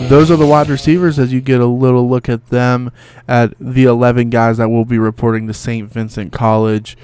those are the wide receivers as you get a little look at them, at the 11 guys that will be reporting to Saint Vincent College.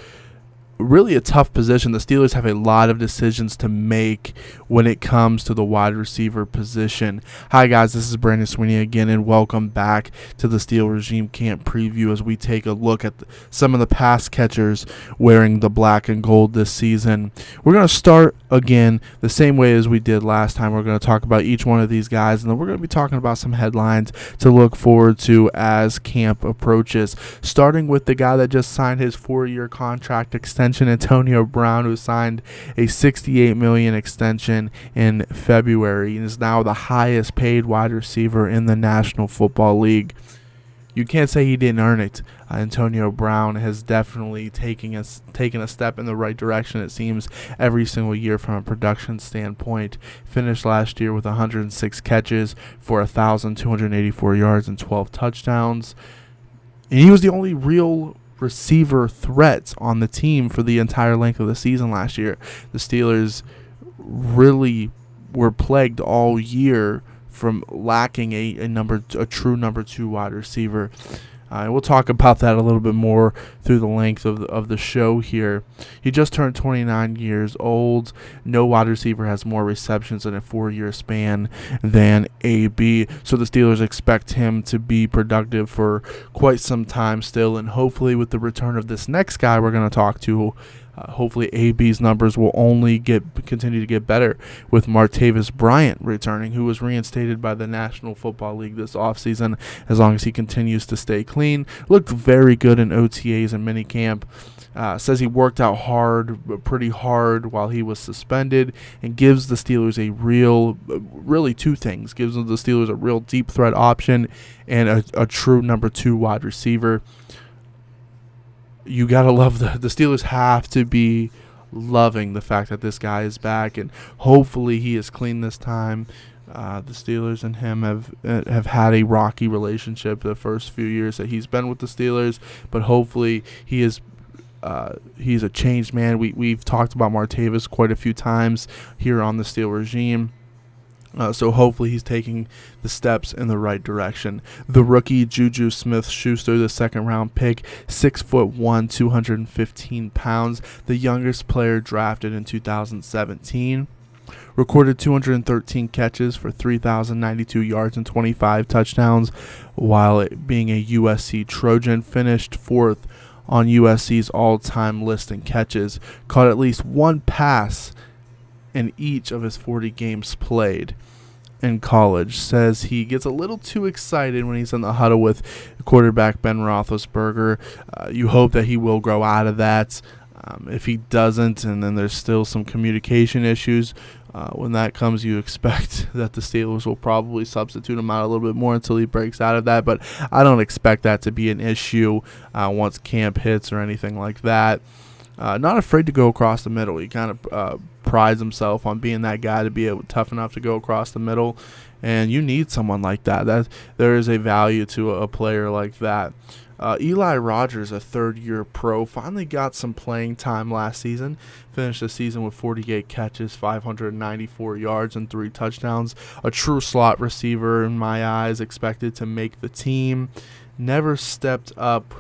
Really a tough position. The Steelers have a lot of decisions to make when it comes to the wide receiver position. Hi guys, this is Brandon Sweeney again, and welcome back to the Steel Regime Camp preview as we take a look at some of the pass catchers wearing the black and gold this season. We're going to start again the same way as we did last time. We're going to talk about each one of these guys, and then we're going to be talking about some headlines to look forward to as camp approaches. Starting with the guy that just signed his 4-year contract extension, Antonio Brown, who signed a $68 million extension in February and is now the highest paid wide receiver in the National Football League. You can't say he didn't earn it. Antonio Brown has definitely taken a step in the right direction, it seems, every single year from a production standpoint. Finished last year with 106 catches for 1,284 yards and 12 touchdowns. And he was the only real receiver threats on the team for the entire length of the season last year. The Steelers really were plagued all year from lacking a true number 2 wide receiver. And we'll talk about that a little bit more through the length of the show here. He just turned 29 years old. No wide receiver has more receptions in a 4-year span than AB. So the Steelers expect him to be productive for quite some time still. And hopefully with the return of this next guy we're going to talk to, hopefully AB's numbers will only continue to get better with Martavis Bryant returning, who was reinstated by the National Football League this offseason as long as he continues to stay clean. Looked very good in OTAs and minicamp. Says he worked out pretty hard while he was suspended, and gives the Steelers really two things. Gives the Steelers a real deep threat option and a true number 2 wide receiver. You gotta love the Steelers have to be loving the fact that this guy is back, and hopefully he is clean this time. The Steelers and him have had a rocky relationship the first few years that he's been with the Steelers, but hopefully he's a changed man. We've talked about Martavis quite a few times here on the Steel Regime. So hopefully he's taking the steps in the right direction. The rookie JuJu Smith-Schuster, the second-round pick, 6'1", 215 pounds, the youngest player drafted in 2017. Recorded 213 catches for 3,092 yards and 25 touchdowns, while being a USC Trojan. Finished 4th on USC's all-time list in catches. Caught at least one pass in each of his 40 games played in college. Says he gets a little too excited when he's in the huddle with quarterback Ben Roethlisberger. You hope that he will grow out of that. If he doesn't, and then there's still some communication issues, when that comes, you expect that the Steelers will probably substitute him out a little bit more until he breaks out of that. But I don't expect that to be an issue once camp hits or anything like that. Not afraid to go across the middle. He kind of prides himself on being that guy to be tough enough to go across the middle, and you need someone like that. That there is a value to a player like that. Eli Rogers, a third-year pro, finally got some playing time last season. Finished the season with 48 catches, 594 yards, and 3 touchdowns. A true slot receiver in my eyes, expected to make the team. Never stepped up.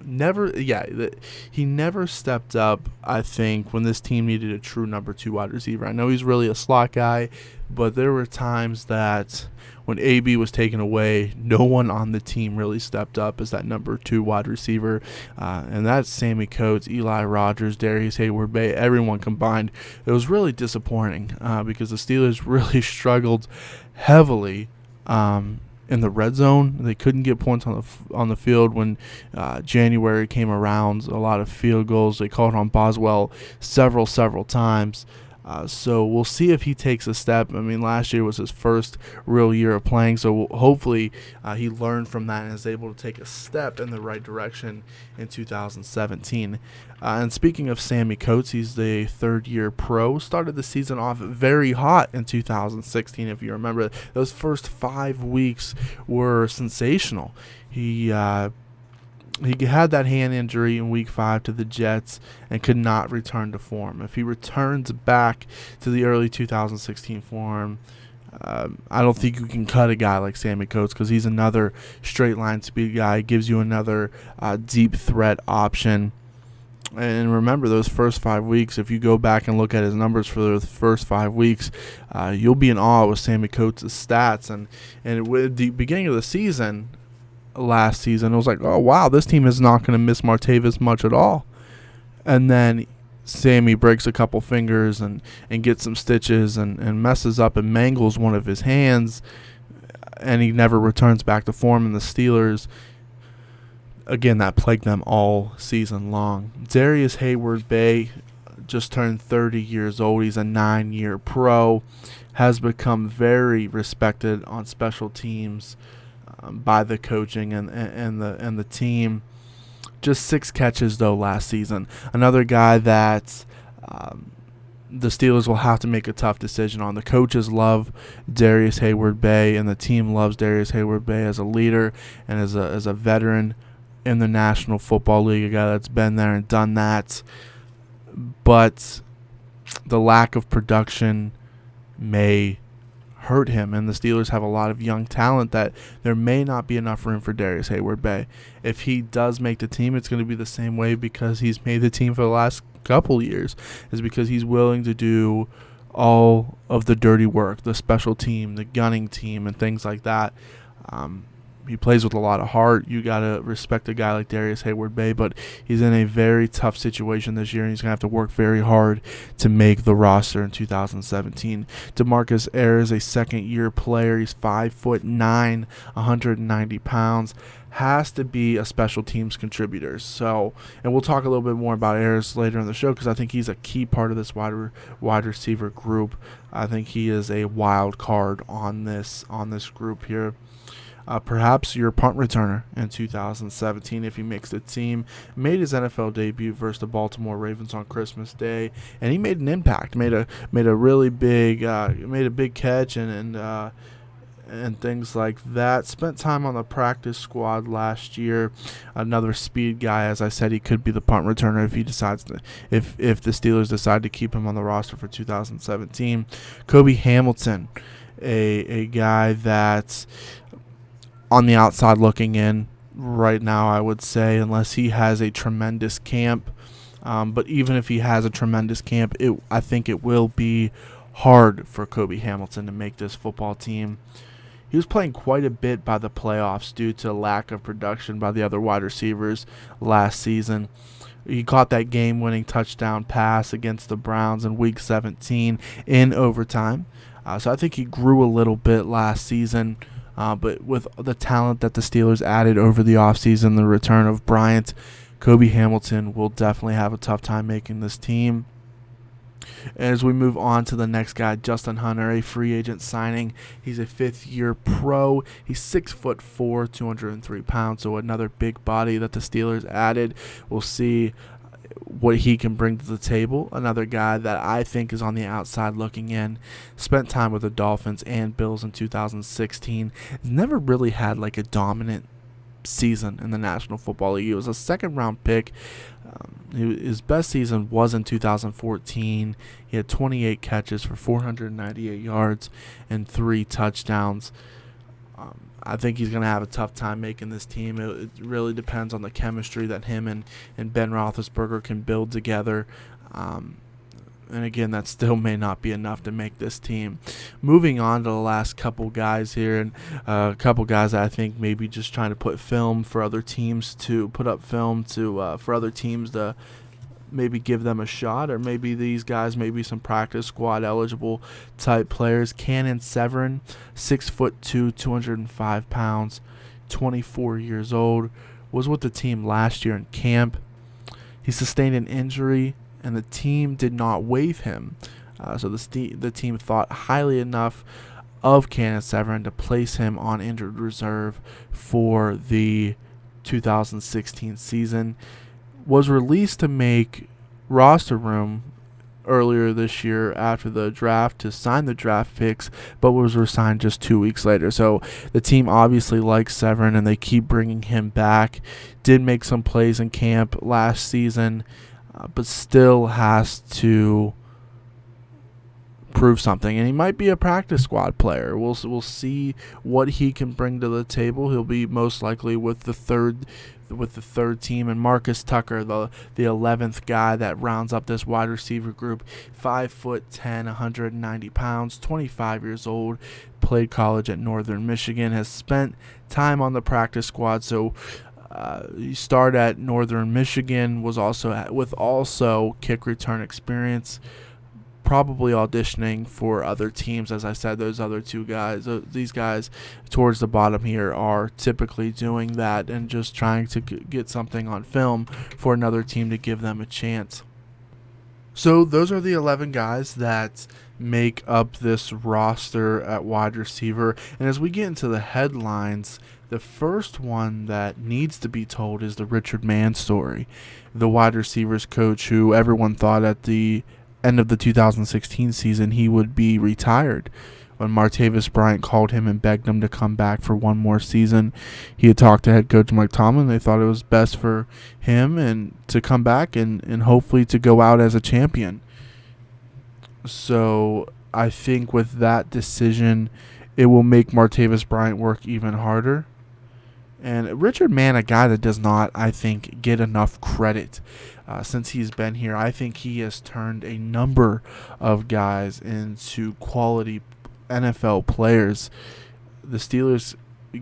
He never stepped up, I think, when this team needed a true number 2 wide receiver. I know he's really a slot guy, but there were times that when AB was taken away, no one on the team really stepped up as that number 2 wide receiver. And that's Sammy Coates, Eli Rogers, Darius Heyward-Bey, everyone combined. It was really disappointing because the Steelers really struggled heavily in the red zone. They couldn't get points on the field when January came around. A lot of field goals. They called on Boswell several times. So we'll see if he takes a step. I mean, last year was his first real year of playing, so hopefully he learned from that and is able to take a step in the right direction in 2017. And speaking of Sammy Coates, he's the third-year pro. Started the season off very hot in 2016, if you remember. Those first 5 weeks were sensational. He had that hand injury in Week 5 to the Jets and could not return to form. If he returns back to the early 2016 form, I don't think you can cut a guy like Sammy Coates because he's another straight line speed guy. Gives you another deep threat option. And remember, those first 5 weeks, if you go back and look at his numbers for those first 5 weeks, you'll be in awe with Sammy Coates' stats. And with the beginning of the season, last season, it was like, oh, wow, this team is not going to miss Martavis much at all. And then Sammy breaks a couple fingers and gets some stitches and messes up and mangles one of his hands, and he never returns back to form in the Steelers. Again, that plagued them all season long. Darius Heyward-Bey just turned 30 years old. He's a 9-year pro, has become very respected on special teams by the coaching and the team. Just 6 catches, though, last season. Another guy that the Steelers will have to make a tough decision on. The coaches love Darius Heyward-Bey, and the team loves Darius Heyward-Bey as a leader and as a veteran in the National Football League, a guy that's been there and done that. But the lack of production may hurt him, and the Steelers have a lot of young talent that there may not be enough room for Darius Heyward-Bey. If he does make the team, it's going to be the same way because he's made the team for the last couple years, is because he's willing to do all of the dirty work, the special team, the gunning team, and things like that. He plays with a lot of heart. You got to respect a guy like Darius Heyward-Bey, but he's in a very tough situation this year, and he's going to have to work very hard to make the roster in 2017. DeMarcus Ayers, a second-year player. He's 5'9", 190 pounds. Has to be a special teams contributor. So, and we'll talk a little bit more about Ayers later in the show because I think he's a key part of this wide receiver group. I think he is a wild card on this group here. Perhaps your punt returner in 2017 if he makes the team. Made his NFL debut versus the Baltimore Ravens on Christmas Day, and he made an impact. Made a really big made a big catch and things like that. Spent time on the practice squad last year. Another speed guy, as I said, he could be the punt returner if he decides to, if the Steelers decide to keep him on the roster for 2017. Kobe Hamilton, a guy that's on the outside looking in right now, I would say, unless he has a tremendous camp. But even if he has a tremendous camp, I think it will be hard for Kobe Hamilton to make this football team. He was playing quite a bit by the playoffs due to lack of production by the other wide receivers last season. He caught that game-winning touchdown pass against the Browns in Week 17 in overtime. So I think he grew a little bit last season. But with the talent that the Steelers added over the offseason, the return of Bryant, Kobe Hamilton will definitely have a tough time making this team. As we move on to the next guy, Justin Hunter, a free agent signing. He's a 5th-year pro. He's 6'4", 203 pounds, so another big body that the Steelers added. We'll see what he can bring to the table. Another guy that I think is on the outside looking in. Spent time with the Dolphins and Bills in 2016. Never really had like a dominant season in the National Football League. He was a second-round pick. His best season was in 2014. He had 28 catches for 498 yards and 3 touchdowns. I think he's going to have a tough time making this team. It really depends on the chemistry that him and Ben Roethlisberger can build together. And again, that still may not be enough to make this team. Moving on to the last couple guys here, and a couple guys that I think maybe just trying to put film for other teams to put up film to for other teams to maybe give them a shot, or maybe these guys may be some practice squad eligible type players. Cannon Severin, 6'2", 205 pounds, 24 years old, was with the team last year in camp. He sustained an injury, and the team did not waive him. So the team thought highly enough of Cannon Severin to place him on injured reserve for the 2016 season. Was released to make roster room earlier this year after the draft to sign the draft picks, but was resigned just 2 weeks later. So the team obviously likes Severin, and they keep bringing him back. Did make some plays in camp last season, but still has to prove something, and he might be a practice squad player. We'll see what he can bring to the table. He'll be most likely with the third team, and Marcus Tucker, the 11th guy that rounds up this wide receiver group, 5'10", 190 pounds, 25 years old, played college at Northern Michigan, has spent time on the practice squad. So he started at Northern Michigan, was also kick return experience. Probably auditioning for other teams. As I said, those other two guys, these guys towards the bottom here, are typically doing that and just trying to get something on film for another team to give them a chance. So those are the 11 guys that make up this roster at wide receiver. And as we get into the headlines, the first one that needs to be told is the Richard Mann story, the wide receivers coach who everyone thought at the end of the 2016 season he would be retired. When Martavis Bryant called him and begged him to come back for one more season, he had talked to head coach Mike Tomlin. They thought it was best for him and to come back and hopefully to go out as a champion. So I think with that decision, it will make Martavis Bryant work even harder. And Richard Mann, a guy that does not, I think, get enough credit since he's been here. I think he has turned a number of guys into quality NFL players. The Steelers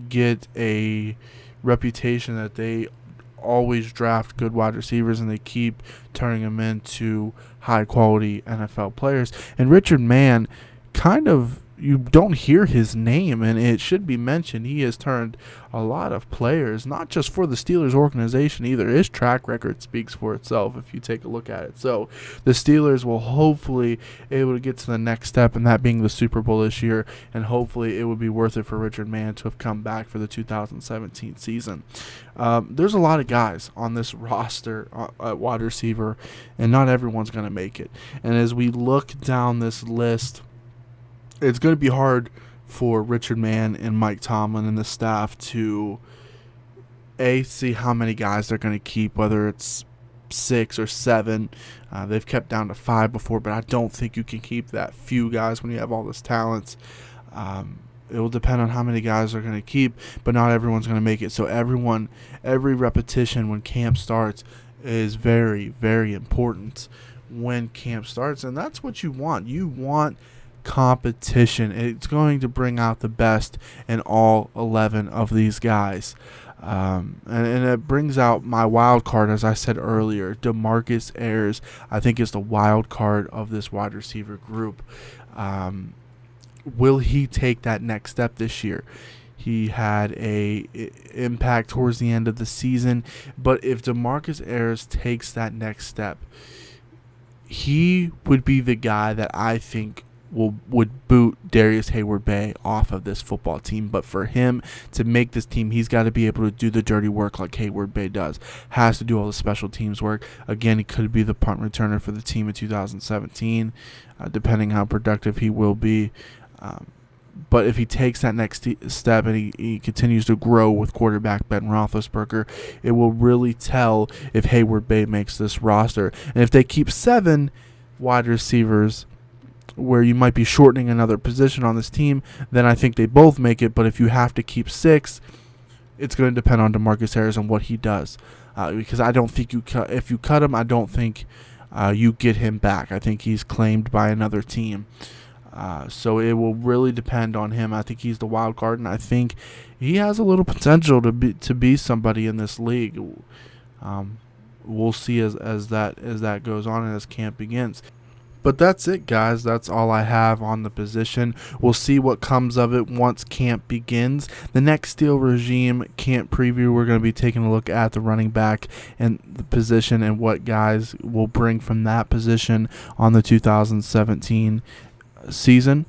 get a reputation that they always draft good wide receivers and they keep turning them into high-quality NFL players. And Richard Mann you don't hear his name, and it should be mentioned, he has turned a lot of players, not just for the Steelers organization either. His track record speaks for itself if you take a look at it. So the Steelers will hopefully able to get to the next step, and that being the Super Bowl this year, and hopefully it would be worth it for Richard Mann to have come back for the 2017 season. There's a lot of guys on this roster at wide receiver, and not everyone's going to make it. And as we look down this list, it's going to be hard for Richard Mann and Mike Tomlin and the staff to see how many guys they're going to keep, whether it's 6 or 7. They've kept down to 5 before, but I don't think you can keep that few guys when you have all this talent. It will depend on how many guys they're going to keep, but not everyone's going to make it. So every repetition when camp starts is very, very important when camp starts, and that's what you want. You want competition. It's going to bring out the best in all 11 of these guys. And it brings out my wild card, as I said earlier. DeMarcus Ayers, I think, is the wild card of this wide receiver group. Will he take that next step this year? He had a impact towards the end of the season, but if DeMarcus Ayers takes that next step, he would be the guy that I think would boot Darius Heyward-Bey off of this football team. But for him to make this team, he's got to be able to do the dirty work like Heyward-Bey does. Has to do all the special teams work. Again, he could be the punt returner for the team in 2017, depending how productive he will be. But if he takes that next step and he continues to grow with quarterback Ben Roethlisberger, it will really tell if Heyward-Bey makes this roster. And if they keep 7 wide receivers, where you might be shortening another position on this team, then I think they both make it. But if you have to keep 6, it's going to depend on DeMarcus Ayers and what he does. Because I don't think if you cut him, I don't think you get him back. I think he's claimed by another team. So it will really depend on him. I think he's the wild card, and I think he has a little potential to be somebody in this league. We'll see as that goes on and as camp begins. But that's it, guys. That's all I have on the position. We'll see what comes of it once camp begins. The next Steel Regime camp preview, we're going to be taking a look at the running back and the position and what guys will bring from that position on the 2017 season.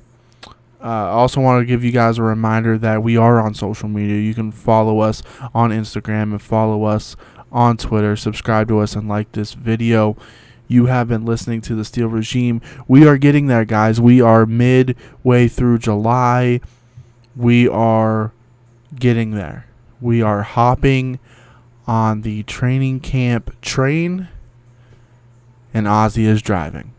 I also want to give you guys a reminder that we are on social media. You can follow us on Instagram and follow us on Twitter. Subscribe to us and like this video. You have been listening to the Steel Regime. We are getting there, guys. We are midway through July. We are getting there. We are hopping on the training camp train, and Ozzy is driving.